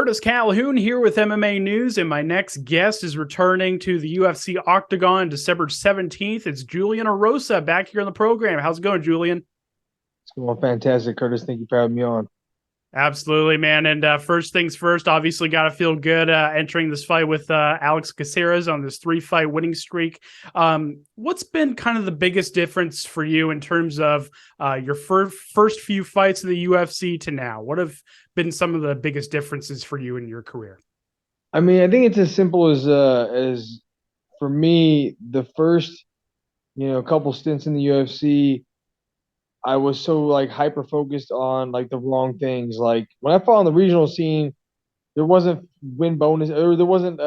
Curtis Calhoun here with MMA News, and my next guest is returning to the UFC Octagon December 17th. It's Julian Erosa back here on the program. How's it going, Julian? It's going fantastic, Curtis. Thank you for having me on. Absolutely, man. And first things first, obviously got to feel good entering this fight with Alex Caceres on this 3-fight winning streak. What's been kind of the biggest difference for you in terms of your first few fights in the UFC to now? What have been some of the biggest differences for you in your career? I mean, I think it's as simple as for me, the first, couple stints in the UFC, I was so like hyper focused on like the wrong things. Like when I fought on the regional scene, there wasn't win bonus or there wasn't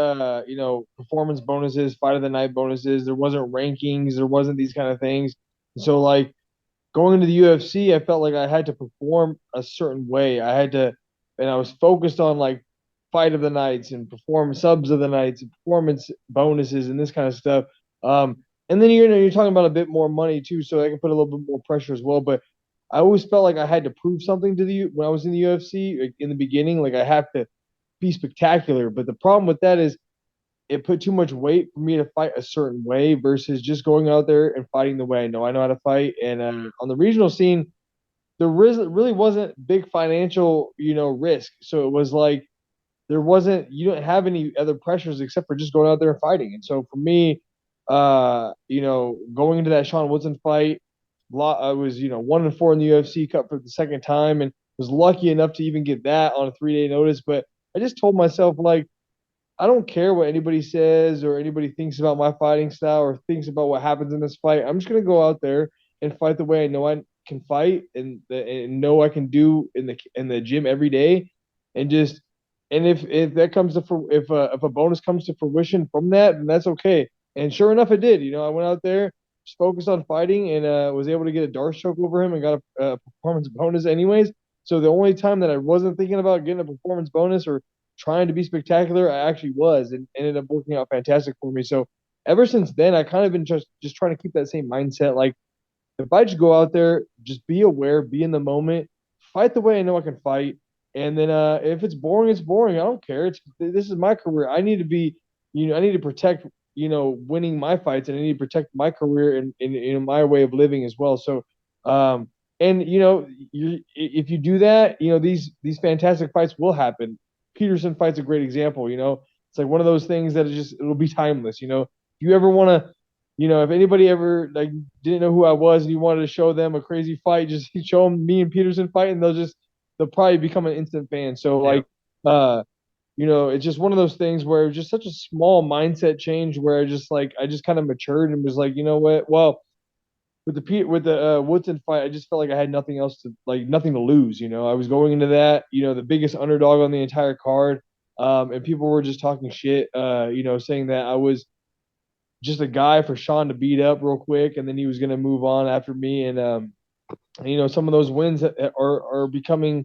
performance bonuses, fight of the night bonuses, there wasn't rankings, there wasn't these kind of things. So like going into the UFC, I felt like I had to perform a certain way. And I was focused on like fight of the nights and perform subs of the nights and performance bonuses and this kind of stuff. And then you're talking about a bit more money too, so I can put a little bit more pressure as well. But I always felt like I had to prove something to the when I was in the UFC like, in the beginning. Like I have to be spectacular. But the problem with that is it put too much weight for me to fight a certain way versus just going out there and fighting the way I know how to fight. And on the regional scene, there really wasn't big financial, risk. So it was like there wasn't you don't have any other pressures except for just going out there and fighting. And so for me, going into that Sean Woodson fight, I was 1-4 in the UFC, cut for the second time, and was lucky enough to even get that on a 3-day notice. But I just told myself like I don't care what anybody says or anybody thinks about my fighting style or thinks about what happens in this fight. I'm just gonna go out there and fight the way I know I can fight and know I can do in the gym every day, and just and if that comes to if a bonus comes to fruition from that, then that's okay. And sure enough, it did. I went out there, just focused on fighting, and was able to get a Darce choke over him and got a performance bonus anyways. So the only time that I wasn't thinking about getting a performance bonus or trying to be spectacular, I actually was, and ended up working out fantastic for me. So ever since then, I kind of been just trying to keep that same mindset. Like if I just go out there, just be aware, be in the moment, fight the way I know I can fight, and then if it's boring, it's boring. I don't care. This is my career. I need to be, I need to protect, winning my fights, and I need to protect my career and my way of living as well. So, and if you do that, these fantastic fights will happen. Peterson fight's a great example. It's like one of those things that it'll be timeless. If you ever want to, if anybody ever like didn't know who I was and you wanted to show them a crazy fight, just show them me and Peterson fight, and they'll probably become an instant fan. So Yeah. like, it's just one of those things where it was just such a small mindset change where I just kind of matured and was like, you know what, well. With the Woodson fight, I just felt like I had nothing to lose. I was going into that, the biggest underdog on the entire card, and people were just talking shit, saying that I was just a guy for Sean to beat up real quick, and then he was going to move on after me. And some of those wins are becoming,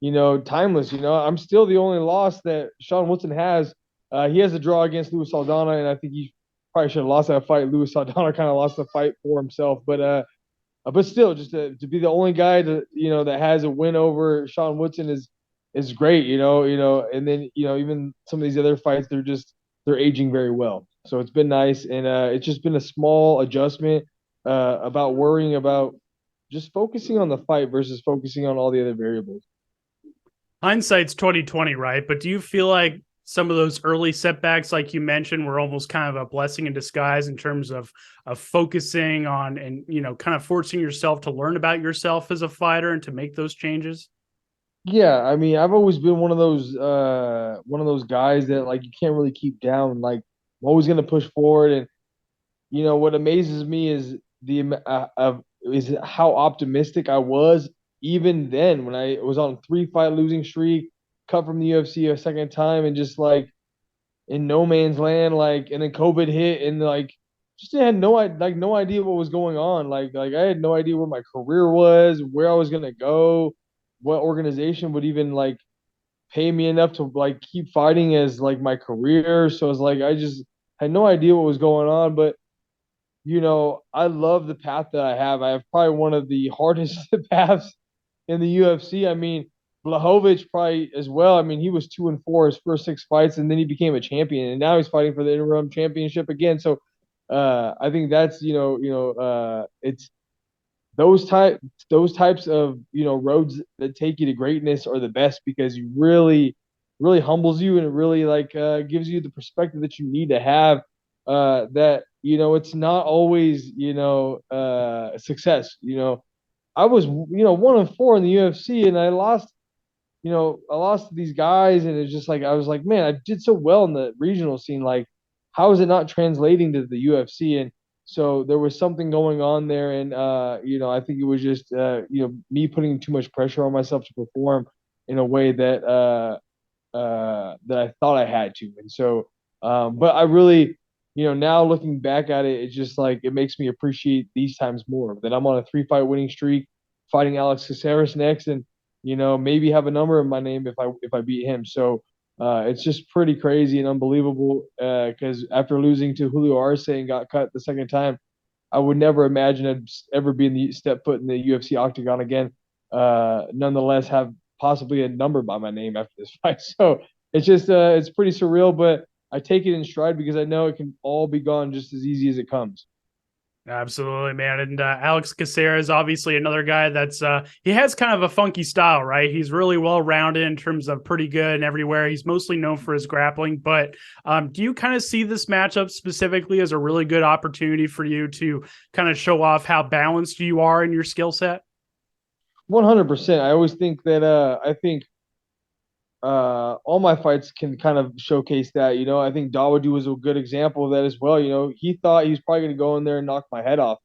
timeless. I'm still the only loss that Sean Woodson has. He has a draw against Luis Saldana, and I think he probably should have lost that fight. Luis Saldana kind of lost the fight for himself, but still, just to be the only guy that has a win over Sean Woodson is great. And then even some of these other fights, they're aging very well. So it's been nice, and it's just been a small adjustment about worrying about just focusing on the fight versus focusing on all the other variables. Hindsight's 2020, right? But do you feel like some of those early setbacks, like you mentioned, were almost kind of a blessing in disguise in terms of focusing on and kind of forcing yourself to learn about yourself as a fighter and to make those changes? Yeah, I mean, I've always been one of those guys that like you can't really keep down. Like I'm always gonna push forward, and what amazes me is is how optimistic I was even then when I was on a 3-fight losing streak, cut from the UFC a second time, and just like in no man's land, like, and then COVID hit, and like just had no idea what was going on. Like I had no idea where my career was, where I was gonna go, what organization would even like pay me enough to like keep fighting as like my career. So it's like I just had no idea what was going on. But I love the path that I have. I have probably one of the hardest paths in the UFC. I mean, Blachowicz probably as well. I mean, he was 2-4 his first 6 fights, and then he became a champion, and now he's fighting for the interim championship again. So, I think that's it's those type those types of roads that take you to greatness are the best because you really humbles you and it really like gives you the perspective that you need to have. That it's not always success. I was 1-4 in the UFC and I lost to these guys, and it's just like I was like, man, I did so well in the regional scene. Like, how is it not translating to the UFC? And so there was something going on there, and I think it was just me putting too much pressure on myself to perform in a way that I thought I had to. And so, but I really, now looking back at it, it's just like it makes me appreciate these times more. That I'm on a 3 fight winning streak, fighting Alex Caceres next, and maybe have a number in my name if I beat him. So it's just pretty crazy and unbelievable. Because after losing to Julio Arce and got cut the second time, I would never imagine I'd ever be in the step foot in the UFC octagon again. Nonetheless, have possibly a number by my name after this fight. So it's just it's pretty surreal, but I take it in stride because I know it can all be gone just as easy as it comes. Absolutely, man. And Alex Caceres is obviously another guy that's he has kind of a funky style, right? He's really well rounded in terms of pretty good and everywhere. He's mostly known for his grappling, but do you kind of see this matchup specifically as a really good opportunity for you to kind of show off how balanced you are in your skill set? 100%. I always think that I think all my fights can kind of showcase that. I think Dawoodu was a good example of that as well. He thought he was probably going to go in there and knock my head off.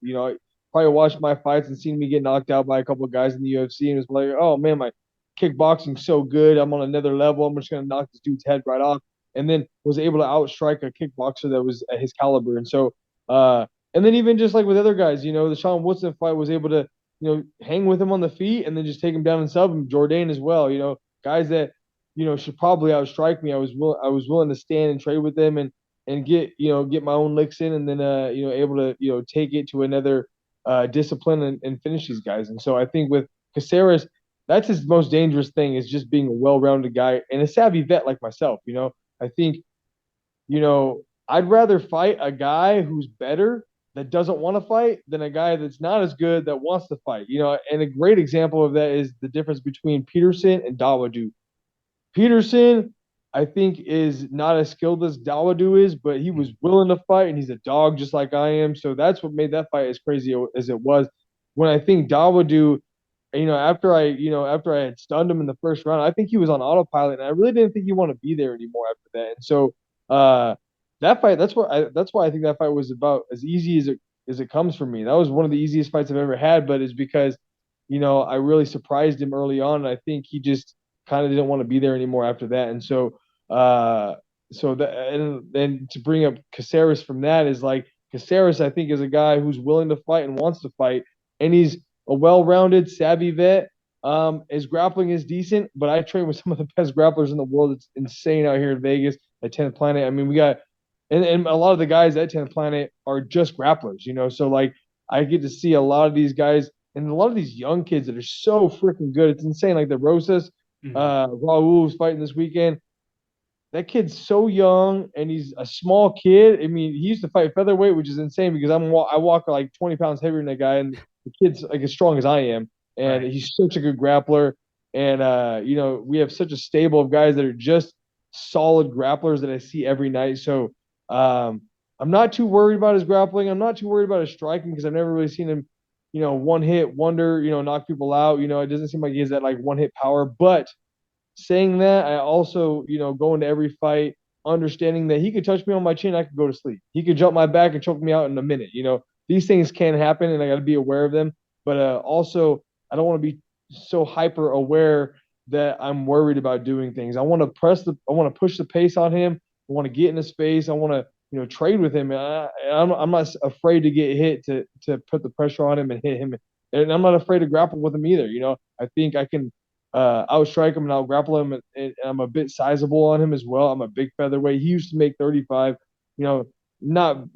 Probably watched my fights and seen me get knocked out by a couple of guys in the UFC and was like, oh man, my kickboxing's so good. I'm on another level. I'm just going to knock this dude's head right off. And then was able to outstrike a kickboxer that was at his caliber. And so, and then even just like with other guys, the Sean Woodson fight was able to, hang with him on the feet and then just take him down and sub him. Jourdain as well, guys that should probably outstrike me. I was willing to stand and trade with them and get my own licks in and then able to take it to another discipline and finish these guys. And so I think with Caceres, that's his most dangerous thing is just being a well-rounded guy and a savvy vet like myself. I think I'd rather fight a guy who's better that doesn't want to fight than a guy that's not as good that wants to fight. And a great example of that is the difference between Peterson and Dawoodu. Peterson, I think, is not as skilled as Dawoodu is, but he was willing to fight, and he's a dog just like I am. So that's what made that fight as crazy as it was. When I think Dawoodu, after I had stunned him in the first round, I think he was on autopilot, and I really didn't think he wanted to be there anymore after that. And so that fight, that's why I think that fight was about as easy as it comes for me. That was one of the easiest fights I've ever had, but it's because I really surprised him early on, and I think he just kind of didn't want to be there anymore after that. And so, and then to bring up Caceres from that is like Caceres, I think, is a guy who's willing to fight and wants to fight, and he's a well-rounded, savvy vet. His grappling is decent, but I train with some of the best grapplers in the world. It's insane out here in Vegas at 10th Planet. I mean, we got, and a lot of the guys at 10th Planet are just grapplers, So like, I get to see a lot of these guys and a lot of these young kids that are so freaking good. It's insane. Like the Rosas, Raul was fighting this weekend. That kid's so young and he's a small kid. I mean, he used to fight featherweight, which is insane because I walk like 20 pounds heavier than that guy, and the kid's like as strong as I am, and Right. he's such a good grappler. And we have such a stable of guys that are just solid grapplers that I see every night. So I'm not too worried about his grappling. I'm not too worried about his striking because I've never really seen him, one hit wonder, knock people out. It doesn't seem like he has that like one hit power, but saying that, I also, go into every fight understanding that he could touch me on my chin, I could go to sleep. He could jump my back and choke me out in a minute. These things can happen, and I got to be aware of them. But also, I don't want to be so hyper aware that I'm worried about doing things. I want to push the pace on him. I want to get in his face. I want to, trade with him. And I'm not afraid to get hit to put the pressure on him and hit him. And I'm not afraid to grapple with him either. I think I can outstrike him and out grapple him, and I'm a bit sizable on him as well. I'm a big featherweight. He used to make 35. Not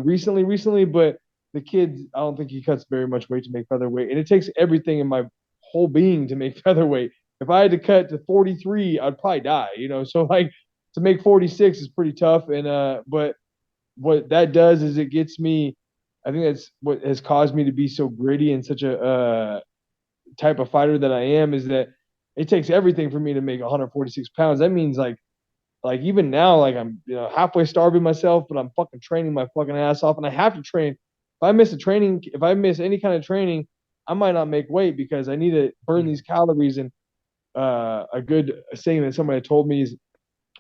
recently, but the kid, I don't think he cuts very much weight to make featherweight, and it takes everything in my whole being to make featherweight. if I had to cut to 43, I'd probably die, you know. So like to make 46 is pretty tough. And but what that does is it gets me. I think that's what has caused me to be so gritty and such a type of fighter that I am is that it takes everything for me to make 146 pounds. That means like even now, like I'm halfway starving myself, but I'm fucking training my fucking ass off, and I have to train. If I miss any kind of training, I might not make weight because I need to burn these calories. And a good saying that somebody told me is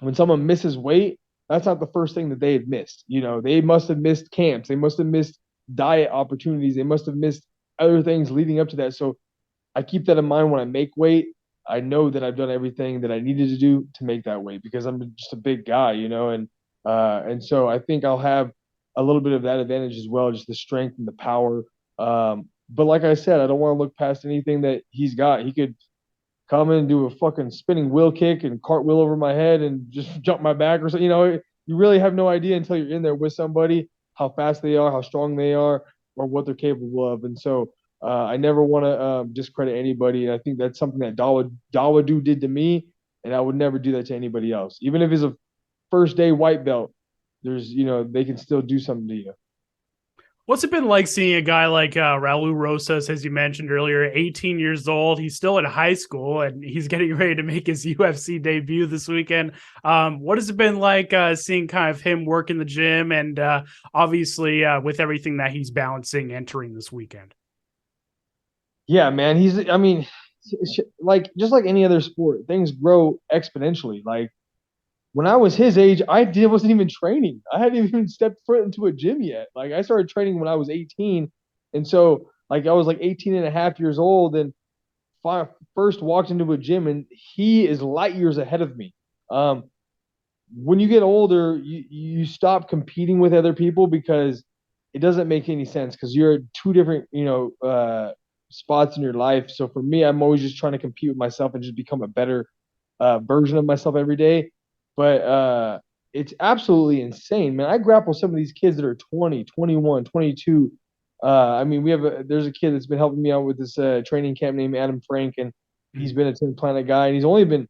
when someone misses weight, that's not the first thing that they had missed. You know, they must have missed camps, they must have missed diet opportunities, they must have missed other things leading up to that. So I keep that in mind when I make weight. I know that I've done everything that I needed to do to make that weight because I'm just a big guy, you know, and so I think I'll have a little bit of that advantage as well, just the strength and the power. But like I said, I don't want to look past anything that he's got. He could come in and do a fucking spinning wheel kick and cartwheel over my head and just jump my back or something. You know, you really have no idea until you're in there with somebody how fast they are, how strong they are, or what they're capable of. And so I never want to discredit anybody. And I think that's something that Dawadu did to me, and I would never do that to anybody else. Even if it's a first day white belt, they can still do something to you. What's it been like seeing a guy like Raul Rosas, as you mentioned earlier, 18 years old? He's still in high school and he's getting ready to make his UFC debut this weekend. What has it been like seeing kind of him work in the gym and obviously with everything that he's balancing entering this weekend? Yeah, man. I mean, like just like any other sport, things grow exponentially. Like when I was his age, wasn't even training. I hadn't even stepped foot into a gym yet. Like I started training when I was 18. And so like I was like 18 and a half years old and first walked into a gym and he is light years ahead of me. When you get older, you stop competing with other people because it doesn't make any sense because you're at two different, spots in your life. So for me, I'm always just trying to compete with myself and just become a better version of myself every day. But it's absolutely insane, man. I grapple some of these kids that are 20, 21, 22. I mean, there's a kid that's been helping me out with this training camp named Adam Frank, and he's been a 10 Planet guy, and he's only been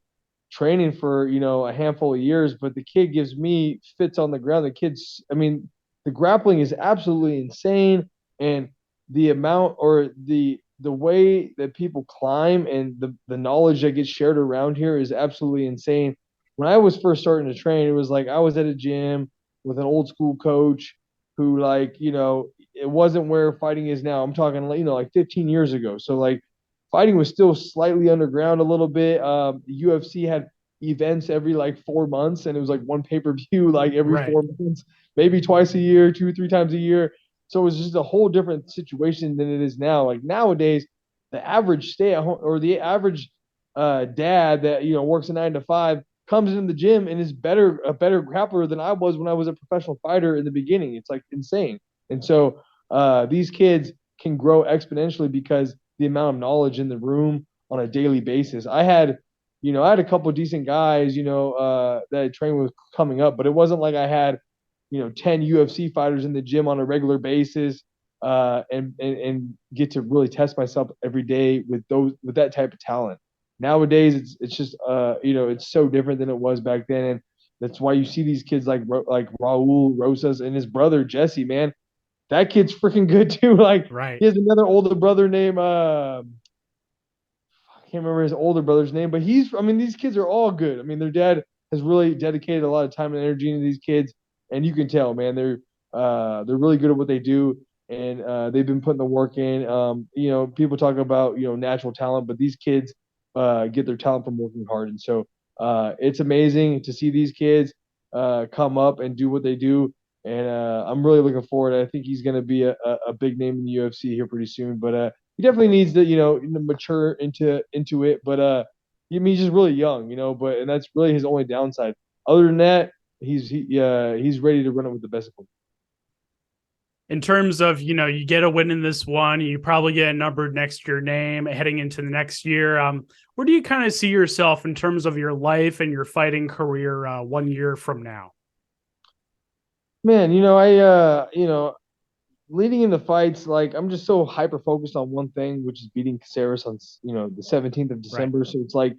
training for a handful of years. But the kid gives me fits on the ground. The grappling is absolutely insane, and the amount or the way that people climb and the knowledge that gets shared around here is absolutely insane. When I was first starting to train, it was like I was at a gym with an old school coach who it wasn't where fighting is now. I'm talking like 15 years ago. So like fighting was still slightly underground a little bit. The UFC had events every like 4 months and it was like one pay-per-view like every Right. 4 months, maybe twice a year, 2 or 3 times a year. So it was just a whole different situation than it is now. Like nowadays, the average stay at home or the average dad that works a 9 to 5 comes in the gym and is a better grappler than I was when I was a professional fighter in the beginning. It's like insane. And so these kids can grow exponentially because the amount of knowledge in the room on a daily basis. I had a couple of decent guys, that I trained with coming up, but it wasn't like I had 10 UFC fighters in the gym on a regular basis, and get to really test myself every day with that type of talent. Nowadays, it's just it's so different than it was back then, and that's why you see these kids like Raul Rosas and his brother Jesse. Man, that kid's freaking good too. Like Right. he has another older brother named I can't remember his older brother's name, but these kids are all good. I mean, their dad has really dedicated a lot of time and energy into these kids, and you can tell, man, they're really good at what they do, and they've been putting the work in. People talk about natural talent, but these kids get their talent from working hard, and so it's amazing to see these kids come up and do what they do. And I'm really looking forward. I think he's going to be a big name in the UFC here pretty soon. But he definitely needs to mature into it. But he's just really young, and that's really his only downside. Other than that, he's ready to run it with the best of them. In terms of, you get a win in this one, you probably get a number next to your name heading into the next year. Where do you kind of see yourself in terms of your life and your fighting career 1 year from now? Man, leading into fights, like I'm just so hyper focused on one thing, which is beating Caceres on the 17th of Right. December. So it's like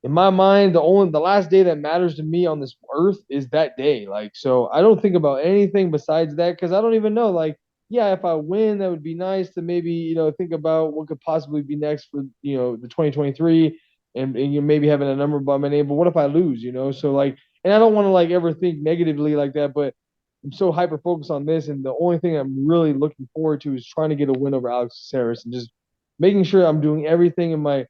in my mind, the last day that matters to me on this earth is that day. Like, so I don't think about anything besides that because I don't even know. Like, yeah, if I win, that would be nice to maybe think about what could possibly be next for the 2023 and you maybe having a number by my name. But what if I lose? So like, and I don't want to like ever think negatively like that, but I'm so hyper focused on this, and the only thing I'm really looking forward to is trying to get a win over Alex Caceres and just making sure I'm doing everything in my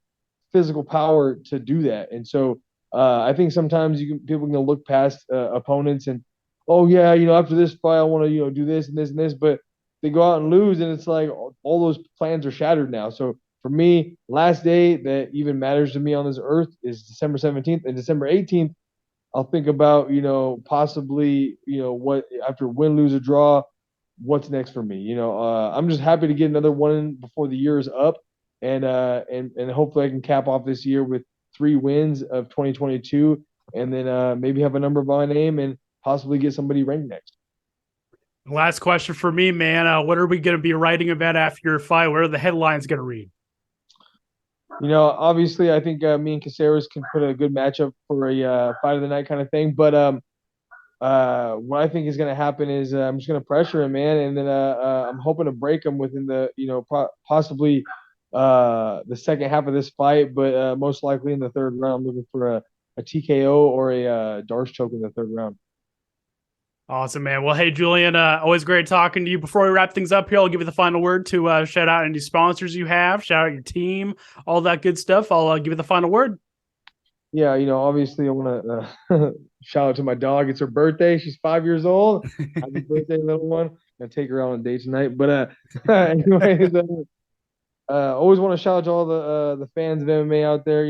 physical power to do that. And so I think sometimes people can look past opponents and oh yeah, after this fight I want to do this and this and this, but they go out and lose and it's like all those plans are shattered now. So for me, last day that even matters to me on this earth is December 17th and December 18th. I'll think about possibly what after win, lose, or draw, what's next for me. I'm just happy to get another one before the year is up, and hopefully I can cap off this year with 3 wins of 2022, and then maybe have a number by my name and possibly get somebody ranked next. Last question for me, man. What are we going to be writing about after your fight? What are the headlines going to read? Obviously, I think me and Caceres can put a good matchup for a fight of the night kind of thing. But what I think is going to happen is I'm just going to pressure him, man, and then I'm hoping to break him within the possibly the second half of this fight, but most likely in the third round. I'm looking for a TKO or a Darce choke in the third round. Awesome, man. Well, hey, Julian, always great talking to you. Before we wrap things up here, I'll give you the final word to shout out any sponsors you have, shout out your team, all that good stuff. I'll give you the final word. Yeah, obviously I want to shout out to my dog. It's her birthday. She's 5 years old. Happy birthday, little one. Gonna take her out on a date tonight. But anyways, always want to shout out to all the fans of MMA out there.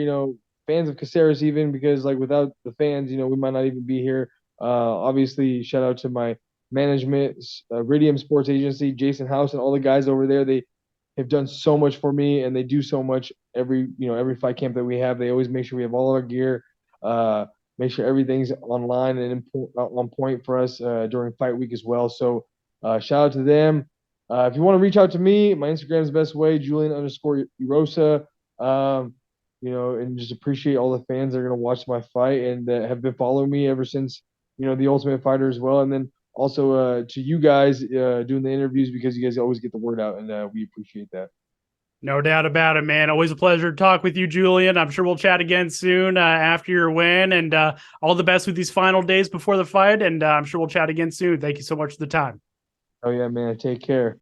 Fans of Caceres even because like without the fans, we might not even be here. Obviously, shout out to my management, Ridium Sports Agency, Jason House, and all the guys over there. They have done so much for me, and they do so much every fight camp that we have. They always make sure we have all our gear, make sure everything's online and on point for us during fight week as well. So shout out to them. If you want to reach out to me, my Instagram is the best way, Julian_Erosa. And just appreciate all the fans that are going to watch my fight and that have been following me ever since, the Ultimate Fighter as well. And then also to you guys doing the interviews because you guys always get the word out, and we appreciate that. No doubt about it, man. Always a pleasure to talk with you, Julian. I'm sure we'll chat again soon after your win, and all the best with these final days before the fight. And I'm sure we'll chat again soon. Thank you so much for the time. Oh, yeah, man. Take care.